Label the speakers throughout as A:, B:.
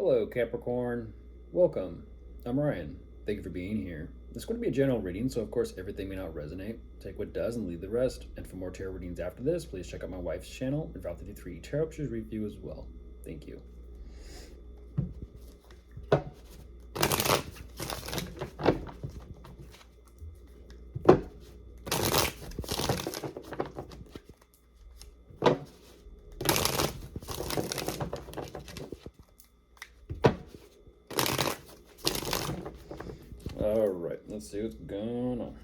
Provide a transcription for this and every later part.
A: Hello, Capricorn. Welcome. I'm Ryan. Thank you for being here. This is going to be a general reading, so of course everything may not resonate. Take what does and leave the rest. And for more tarot readings after this, please check out my wife's channel and Val 53 Tarot Pictures review as well. Thank you. All right, let's see what's going on.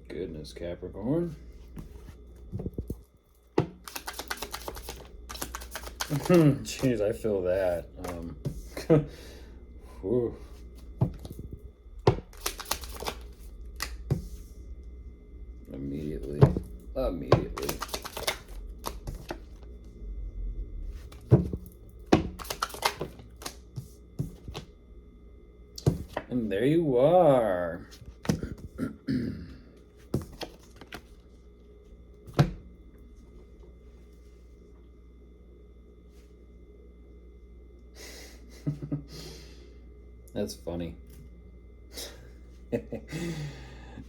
A: Goodness, Capricorn. Jeez, I feel that. Whew. Immediately. And there you are. That's funny.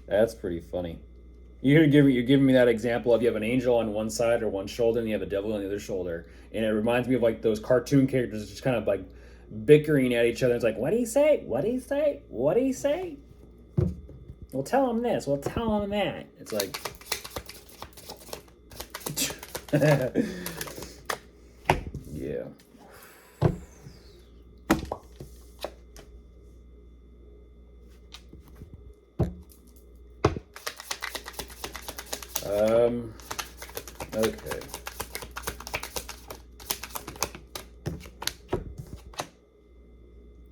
A: That's pretty funny. You're giving me that example of you have an angel on one side or one shoulder and you have a devil on the other shoulder. And it reminds me of like those cartoon characters just kind of like bickering at each other. It's like, what do you say? What do you say? What do you say? We'll tell him this. We'll tell him that. It's like... yeah. Okay.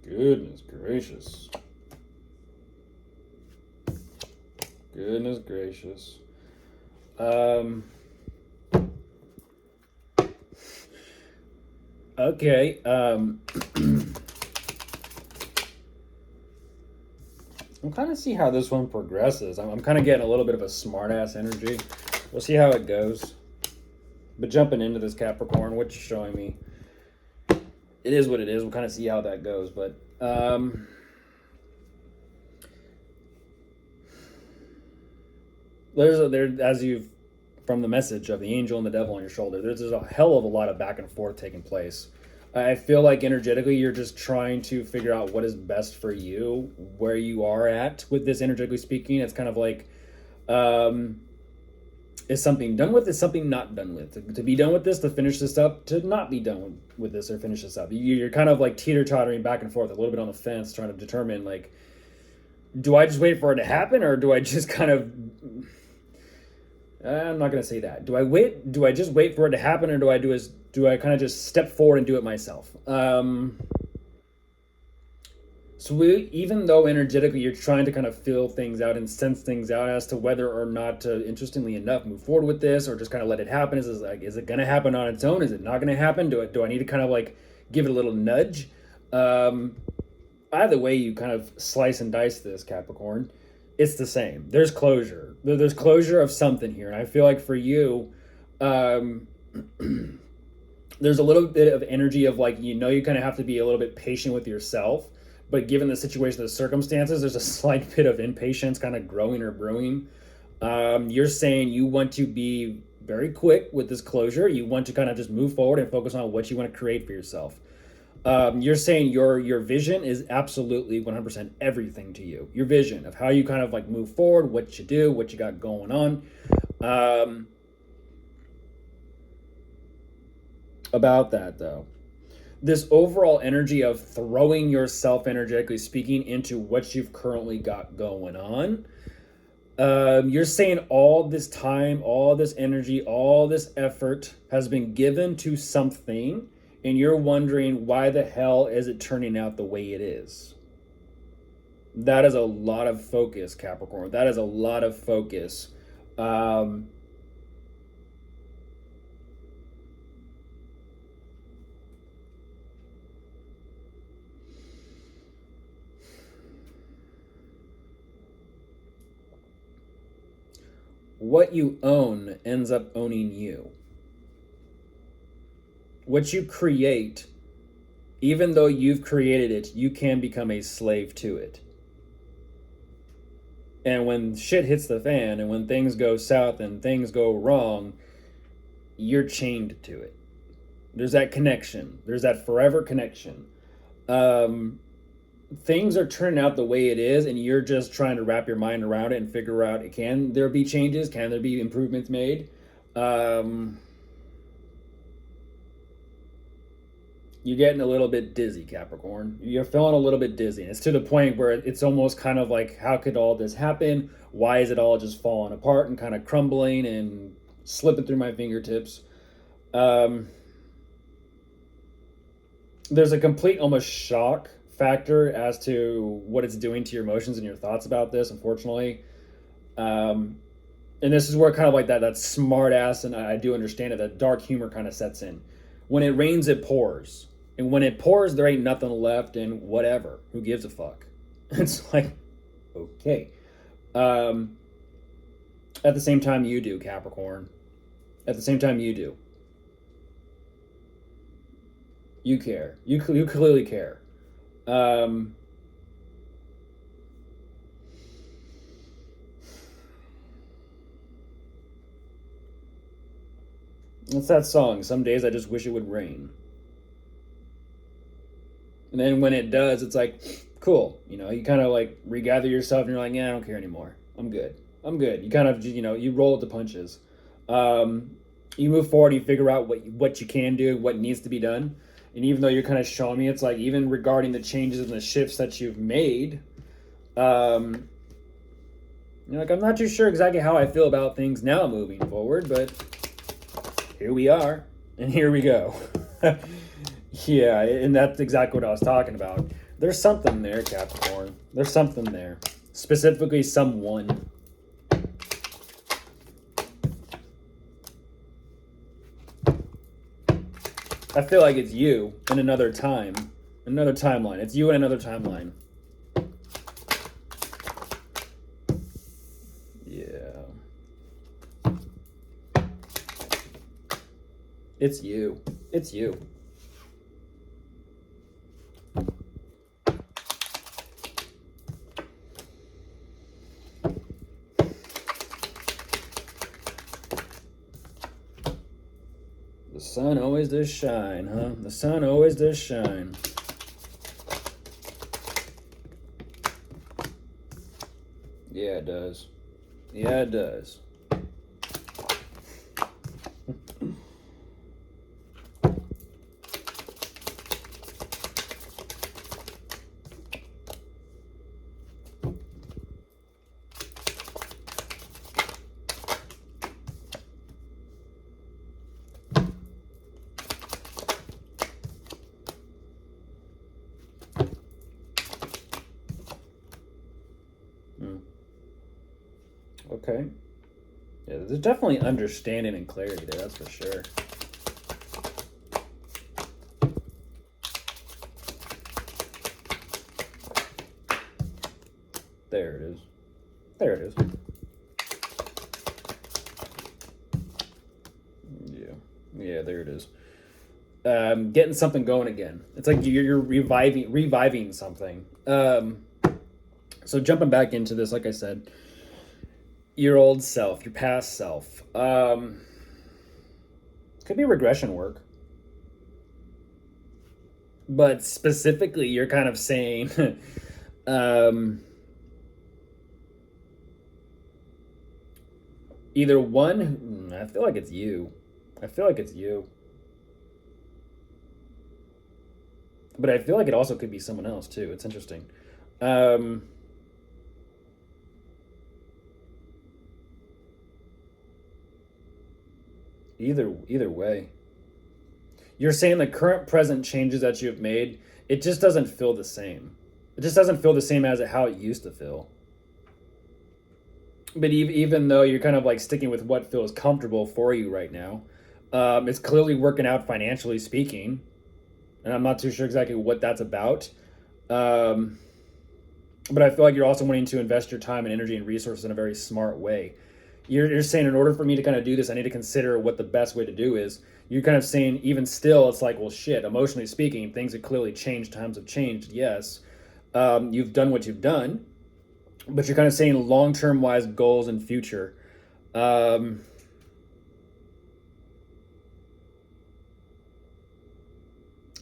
A: Goodness gracious. Goodness gracious. Okay. We'll kind of see how this one progresses. I'm kind of getting a little bit of a smartass energy. We'll see how it goes. But jumping into this Capricorn, what you're showing me, it is what it is. We'll kind of see how that goes. But as you've from the message of the angel and the devil on your shoulder, there's a hell of a lot of back and forth taking place. I feel like energetically you're just trying to figure out what is best for you, where you are at with this, energetically speaking. It's kind of like, is something done with, is something not done with? To be done with this, to finish this up, to not be done with this or finish this up. You're kind of like teeter-tottering back and forth, a little bit on the fence, trying to determine, like, do I just wait for it to happen, or do I just kind of... I'm not going to say that. Do I just wait for it to happen, or do I kind of just step forward and do it myself? Even though energetically you're trying to kind of feel things out and sense things out as to whether or not to, interestingly enough, move forward with this, or just kind of let it happen. Is it going to happen on its own? Is it not going to happen? Do I need to kind of like give it a little nudge? Either way you kind of slice and dice this, Capricorn, it's the same. There's closure. There's closure of something here. And I feel like for you, there's a little bit of energy of like, you kind of have to be a little bit patient with yourself. But given the situation, the circumstances, there's a slight bit of impatience kind of growing or brewing. You're saying you want to be very quick with this closure. You want to kind of just move forward and focus on what you want to create for yourself. You're saying your vision is absolutely 100% everything to you. Your vision of how you kind of like move forward, what you do, what you got going on. About that though, this overall energy of throwing yourself, energetically speaking, into what you've currently got going on. You're saying all this time, all this energy, all this effort has been given to something, and you're wondering why the hell is it turning out the way it is. That is a lot of focus, Capricorn. That is a lot of focus. what you own ends up owning you. What you create, even though you've created it, you can become a slave to it. And when shit hits the fan and when things go south and things go wrong, you're chained to it. There's that connection. There's that forever connection. Things are turning out the way it is, and you're just trying to wrap your mind around it and figure out, can there be changes? Can there be improvements made? You're getting a little bit dizzy, Capricorn. You're feeling a little bit dizzy. It's to the point where it's almost kind of like, how could all this happen? Why is it all just falling apart and kind of crumbling and slipping through my fingertips? There's a complete almost shock factor as to what it's doing to your emotions and your thoughts about this, unfortunately. And this is where kind of like that smart ass, and I do understand it, that dark humor kind of sets in. When it rains, it pours. And when it pours, there ain't nothing left, and whatever. Who gives a fuck? It's like, okay. At the same time, you do, Capricorn. At the same time, you do. You care. You clearly care. It's that song, Some Days I Just Wish It Would Rain. And then when it does, it's like, cool. You kind of like regather yourself and you're like, yeah, I don't care anymore. I'm good. You kind of, you roll with the punches. You move forward, you figure out what you can do, what needs to be done. And even though you're kind of showing me, it's like, even regarding the changes and the shifts that you've made, you're like, I'm not too sure exactly how I feel about things now moving forward, but here we are, and here we go. Yeah, and that's exactly what I was talking about. There's something there, Capricorn. There's something there. Specifically, someone. I feel like it's you in another time. Another timeline. It's you in another timeline. Yeah. It's you. It's you. The sun always does shine, huh? The sun always does shine. Yeah, it does. Yeah, it does. Okay. Yeah, there's definitely understanding and clarity there, that's for sure. There it is. There it is. Yeah, there it is. Getting something going again. It's like you're reviving something. So jumping back into this, like I said, your old self, your past self. Could be regression work. But specifically, you're kind of saying, either one, I feel like it's you. But I feel like it also could be someone else too. It's interesting. Either way. You're saying the current present changes that you've made, it just doesn't feel the same. It just doesn't feel the same as how it used to feel. But even though you're kind of like sticking with what feels comfortable for you right now, it's clearly working out financially speaking. And I'm not too sure exactly what that's about. But I feel like you're also wanting to invest your time and energy and resources in a very smart way. You're saying in order for me to kind of do this, I need to consider what the best way to do is. You're kind of saying even still, it's like, well, shit. Emotionally speaking, things have clearly changed. Times have changed. Yes, you've done what you've done, but you're kind of saying long term wise goals and future. Um,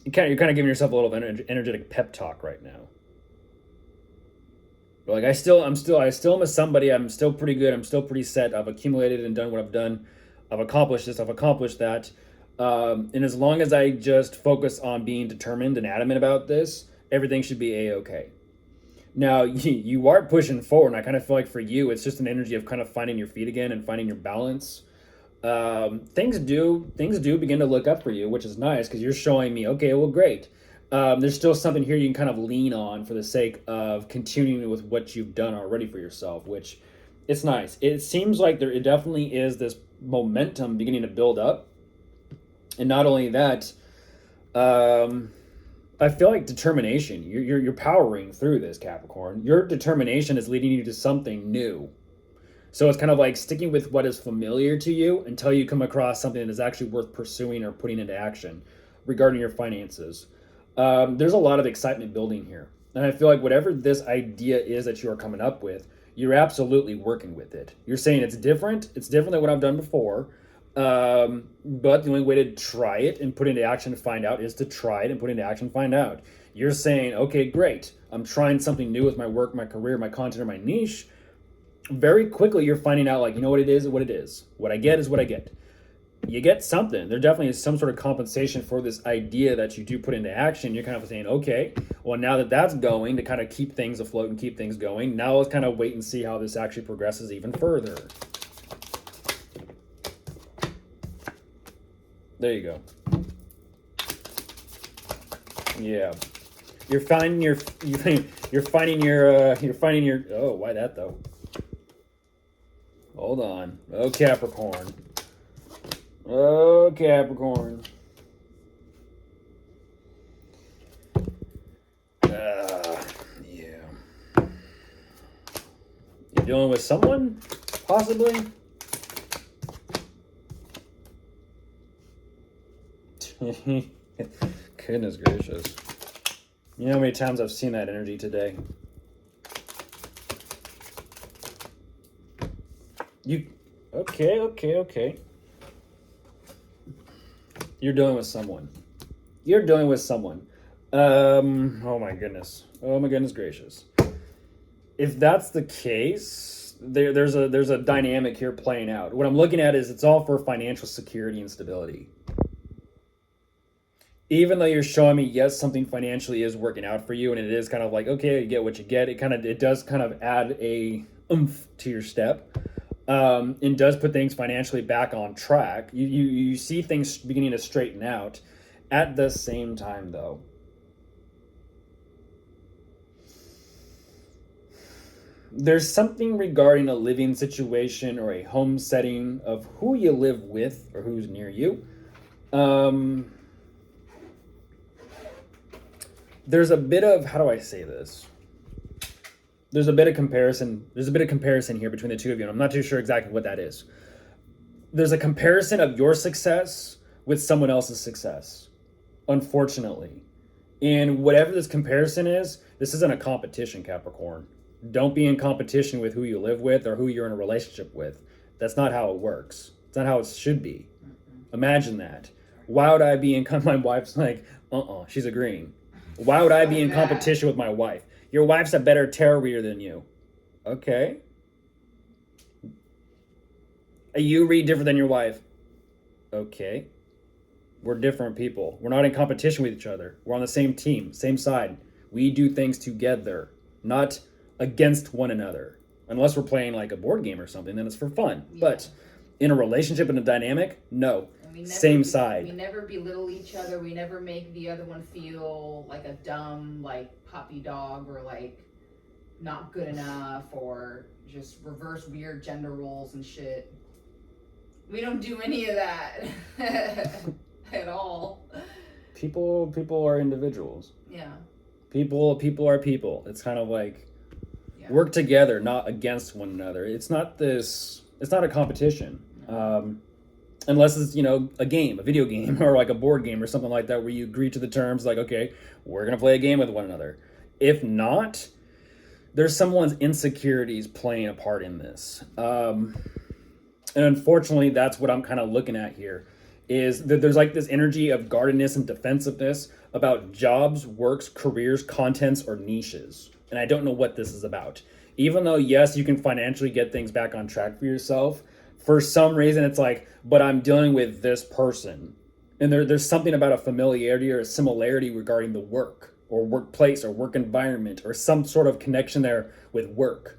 A: you're kind of giving yourself a little energetic pep talk right now. Like I still am a somebody. I'm still pretty good. I'm still pretty set. I've accumulated and done what I've done. I've accomplished this. I've accomplished that. And as long as I just focus on being determined and adamant about this, everything should be a-okay. Now you are pushing forward, and I kind of feel like for you, it's just an energy of kind of finding your feet again and finding your balance. Things do begin to look up for you, which is nice because you're showing me, okay, well, great. There's still something here you can kind of lean on for the sake of continuing with what you've done already for yourself, which it's nice. It seems like it definitely is this momentum beginning to build up. And not only that, I feel like determination. You're powering through this, Capricorn. Your determination is leading you to something new. So it's kind of like sticking with what is familiar to you until you come across something that is actually worth pursuing or putting into action regarding your finances. There's a lot of excitement building here. And I feel like whatever this idea is that you are coming up with, you're absolutely working with it. You're saying it's different. It's different than what I've done before. But the only way to try it and put into action to find out is to try it and put into action, find out. You're saying, okay, great. I'm trying something new with my work, my career, my content, or my niche. Very quickly, you're finding out, like, you know what it is, what it is. What I get is what I get. You get something. There definitely is some sort of compensation for this idea that you do put into action. You're kind of saying, okay, well, now that that's going to kind of keep things afloat and keep things going, now let's kind of wait and see how this actually progresses even further. There you go. Yeah, you're finding your oh, why that though? Hold on. Oh, Capricorn. Oh, Capricorn. Yeah. You're dealing with someone, possibly? Goodness gracious. You know how many times I've seen that energy today? Okay. You're dealing with someone. Oh my goodness. Oh my goodness gracious. If that's the case, there's a dynamic here playing out. What I'm looking at is it's all for financial security and stability. Even though you're showing me, yes, something financially is working out for you, and it is kind of like, okay, you get what you get. It does kind of add a oomph to your step, and does put things financially back on track. You see things beginning to straighten out. At the same time, though, there's something regarding a living situation or a home setting of who you live with or who's near you. There's a bit of, how do I say this? There's a bit of comparison here between the two of you, and I'm not too sure exactly what that is. There's a comparison of your success with someone else's success, unfortunately. And whatever this comparison is, this isn't a competition, Capricorn. Don't be in competition with who you live with or who you're in a relationship with. That's not how it works. It's not how it should be. Imagine that. Why would I be in, my wife's like, she's agreeing. Why would I be in competition with my wife? Your wife's a better tarot reader than you. Okay. You read different than your wife. Okay. We're different people. We're not in competition with each other. We're on the same team, same side. We do things together, not against one another. Unless we're playing like a board game or something, then it's for fun. Yeah. But in a relationship and a dynamic, no. Same side.
B: We never belittle each other. We never make the other one feel like a dumb, like, puppy dog or like not good enough or just reverse weird gender roles and shit. We don't do any of that at all.
A: People are individuals.
B: Yeah.
A: People are people. It's kind of like work together, not against one another. It's not this It's not a competition. Unless it's, a game, a video game, or like a board game or something like that, where you agree to the terms like, okay, we're going to play a game with one another. If not, there's someone's insecurities playing a part in this. And unfortunately, that's what I'm kind of looking at here, is that there's like this energy of guardedness and defensiveness about jobs, works, careers, contents, or niches. And I don't know what this is about. Even though, yes, you can financially get things back on track for yourself, for some reason it's like, but I'm dealing with this person. And there's something about a familiarity or a similarity regarding the work or workplace or work environment or some sort of connection there with work.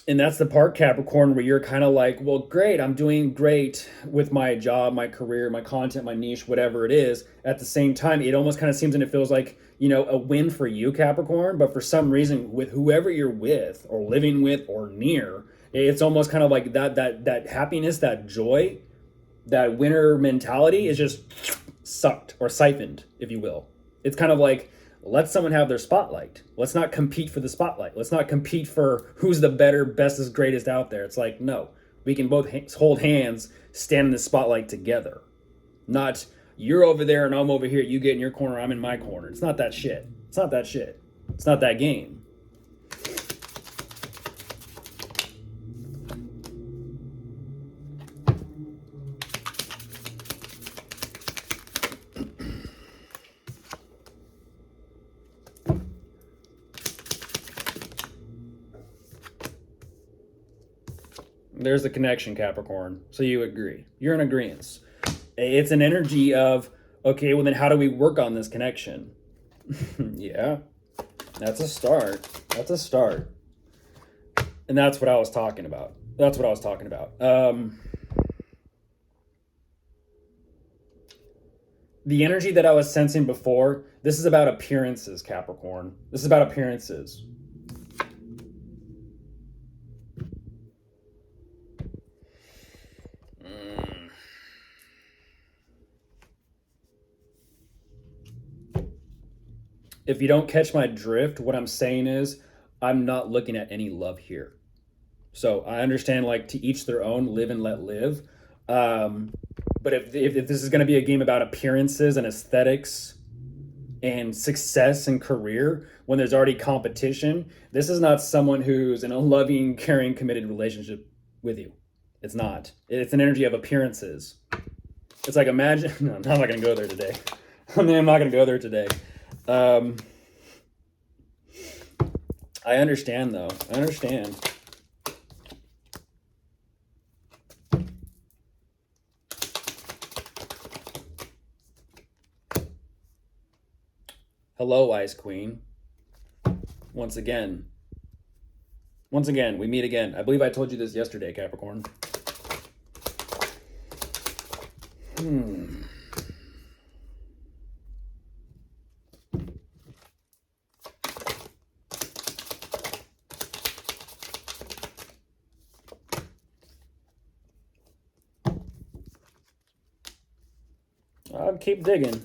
A: And that's the part, Capricorn, where you're kind of like, well, great, I'm doing great with my job, my career, my content, my niche, whatever it is. At the same time, it almost kind of seems and it feels like, a win for you, Capricorn. But for some reason, with whoever you're with or living with or near, it's almost kind of like that happiness, that joy, that winner mentality is just sucked or siphoned, if you will. It's kind of like, let someone have their spotlight. Let's not compete for the spotlight. Let's not compete for who's the better, bestest, greatest out there. It's like, no, we can both hold hands, stand in the spotlight together. Not you're over there and I'm over here. You get in your corner, I'm in my corner. It's not that shit. It's not that shit. It's not that game. There's the connection, Capricorn. So you agree. You're in agreement. It's an energy of, okay, well then how do we work on this connection? Yeah, that's a start. That's a start. And that's what I was talking about. The energy that I was sensing before, this is about appearances, Capricorn. This is about appearances. If you don't catch my drift, what I'm saying is I'm not looking at any love here. So I understand, like, to each their own, live and let live. But if this is going to be a game about appearances and aesthetics and success and career, when there's already competition, this is not someone who's in a loving, caring, committed relationship with you. It's not. It's an energy of appearances. It's like, imagine, no, I'm not going to go there today. I'm not going to go there today. I understand, though. I understand. Hello, Ice Queen. Once again, we meet again. I believe I told you this yesterday, Capricorn. I'll keep digging.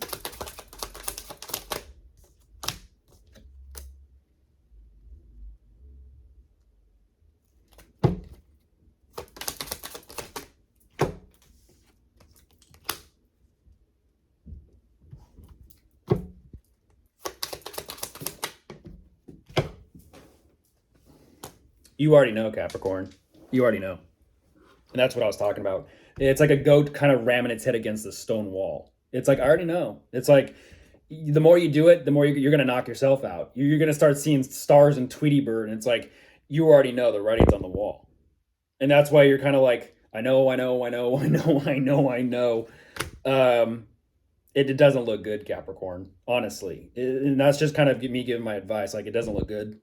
A: You already know, Capricorn. You already know. And that's what I was talking about. It's like a goat kind of ramming its head against the stone wall. It's like, I already know. It's like, the more you do it, the more you're going to knock yourself out. You're going to start seeing stars and Tweety Bird, and it's like, you already know the writing's on the wall. And that's why you're kind of like, I know. It doesn't look good, Capricorn, honestly. And that's just kind of me giving my advice. Like, it doesn't look good.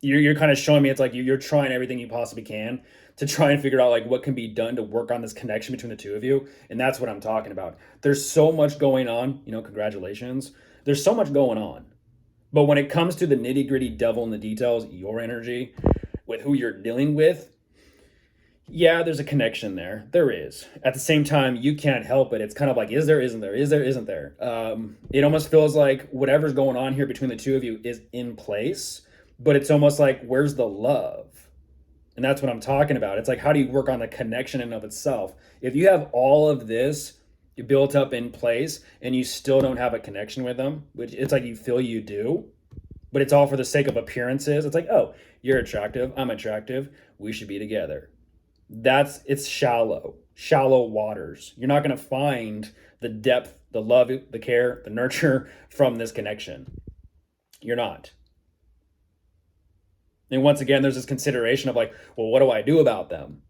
A: You're kind of showing me it's like you're trying everything you possibly can to try and figure out like what can be done to work on this connection between the two of you. And that's what I'm talking about. There's so much going on, congratulations. There's so much going on. But when it comes to the nitty gritty devil in the details, your energy with who you're dealing with, yeah, there's a connection there. There is. At the same time, you can't help it. It's kind of like, is there, isn't there? Is there, isn't there? It almost feels like whatever's going on here between the two of you is in place. But it's almost like, where's the love? And that's what I'm talking about. It's like, how do you work on the connection in and of itself? If you have all of this built up in place and you still don't have a connection with them, which it's like you feel you do, but it's all for the sake of appearances. It's like, oh, you're attractive, I'm attractive, we should be together. It's shallow waters. You're not going to find the depth, the love, the care, the nurture from this connection. You're not. And once again, there's this consideration of like, well, what do I do about them?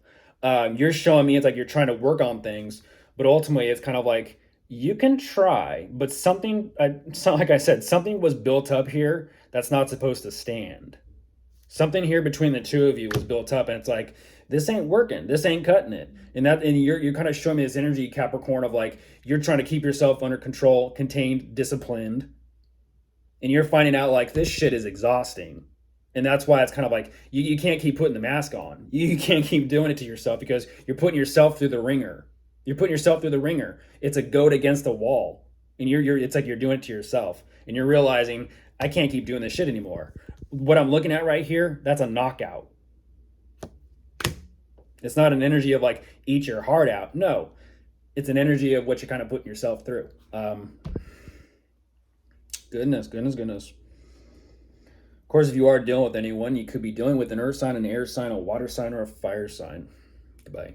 A: You're showing me it's like you're trying to work on things, but ultimately it's kind of like you can try, but something, like I said, something was built up here that's not supposed to stand. Something here between the two of you was built up, and it's like, this ain't working, this ain't cutting it. And you're kind of showing me this energy, Capricorn, of like you're trying to keep yourself under control, contained, disciplined, and you're finding out like this shit is exhausting. And that's why it's kind of like you can't keep putting the mask on. You can't keep doing it to yourself because you're putting yourself through the ringer. You're putting yourself through the ringer. It's a goat against the wall, and it's like you're doing it to yourself, and you're realizing I can't keep doing this shit anymore. What I'm looking at right here, that's a knockout. It's not an energy of like eat your heart out. No, it's an energy of what you're kind of putting yourself through. Goodness. Of course, if you are dealing with anyone, you could be dealing with an earth sign, an air sign, a water sign, or a fire sign. Goodbye.